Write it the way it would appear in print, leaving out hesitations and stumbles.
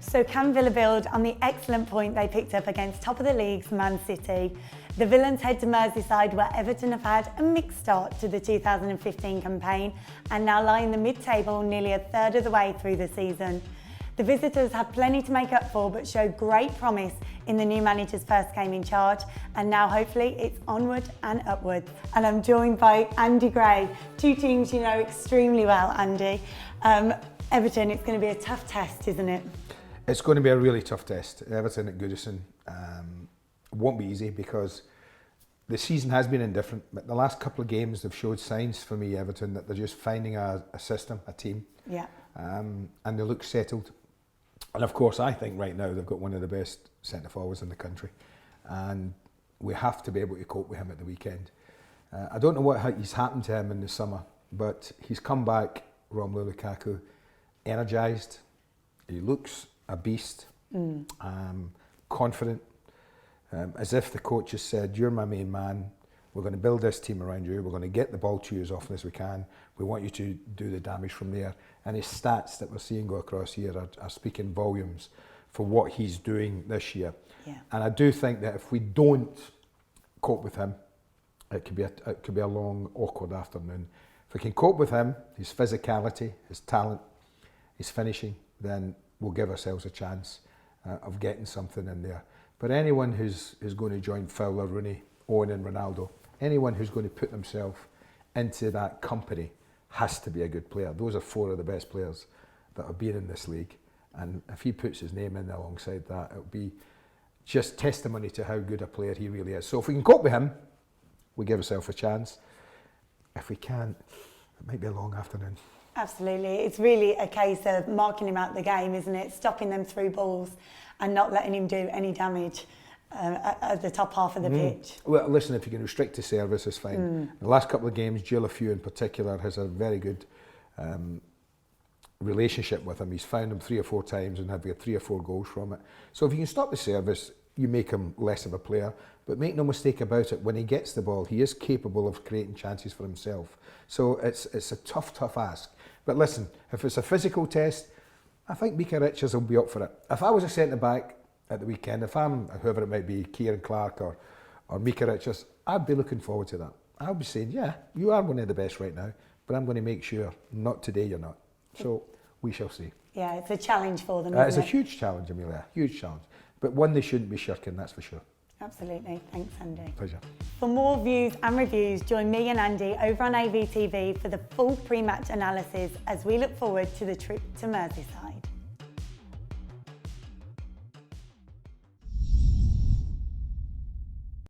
So can Villa build on the excellent point they picked up against top of the league's Man City? The Villains head to Merseyside, where Everton have had a mixed start to the 2015 campaign and now lie in the mid-table nearly a third of the way through the season. The visitors have plenty to make up for, but show great promise in the new manager's first game in charge, and now hopefully it's onward and upwards. And I'm joined by Andy Gray, two teams you know extremely well, Andy. Everton, it's going to be a tough test, isn't it? It's going to be a really tough test. Everton at Goodison won't be easy because the season has been indifferent, but the last couple of games have showed signs for me, Everton, that they're just finding a system, a team, yeah, and they look settled. And of course, I think right now they've got one of the best centre forwards in the country, and we have to be able to cope with him at the weekend. I don't know what has happened to him in the summer, but he's come back, Romelu Lukaku, energised. He looks a beast, confident, as if the coach has said, "You're my main man. We're going to build this team around you. We're going to get the ball to you as often as we can. We want you to do the damage from there." And his stats that we're seeing go across here are speaking volumes for what he's doing this year. Yeah. And I do think that if we don't cope with him, it could be a long, awkward afternoon. If we can cope with him, his physicality, his talent, his finishing, then we'll give ourselves a chance of getting something in there. But anyone who's going to join Fowler, Rooney, Owen and Ronaldo, anyone who's going to put themselves into that company has to be a good player. Those are four of the best players that have been in this league. And if he puts his name in alongside that, it'll be just testimony to how good a player he really is. So if we can cope with him, we give ourselves a chance. If we can't, it might be a long afternoon. Absolutely. It's really a case of marking him out the game, isn't it? Stopping them through balls and not letting him do any damage at the top half of the pitch. Well, listen, if you can restrict his service, it's fine. The last couple of games, Jill Few in particular has a very good relationship with him. He's found him 3 or 4 times and have got 3 or 4 goals from it. So if you can stop the service, you make him less of a player. But make no mistake about it, when he gets the ball, he is capable of creating chances for himself. So it's a tough ask. But listen, if it's a physical test, I think Micah Richards will be up for it. If I was a centre-back at the weekend, if I'm, whoever it might be, Kieran Clark or Micah Richards, I'd be looking forward to that. I'd be saying, yeah, you are one of the best right now, but I'm going to make sure, not today you're not. So we shall see. Yeah, it's a challenge for them, isn't it? It's a huge challenge, Amelia, huge challenge. But one they shouldn't be shirking, that's for sure. Absolutely. Thanks, Andy. Pleasure. For more views and reviews, join me and Andy over on AVTV for the full pre-match analysis as we look forward to the trip to Merseyside.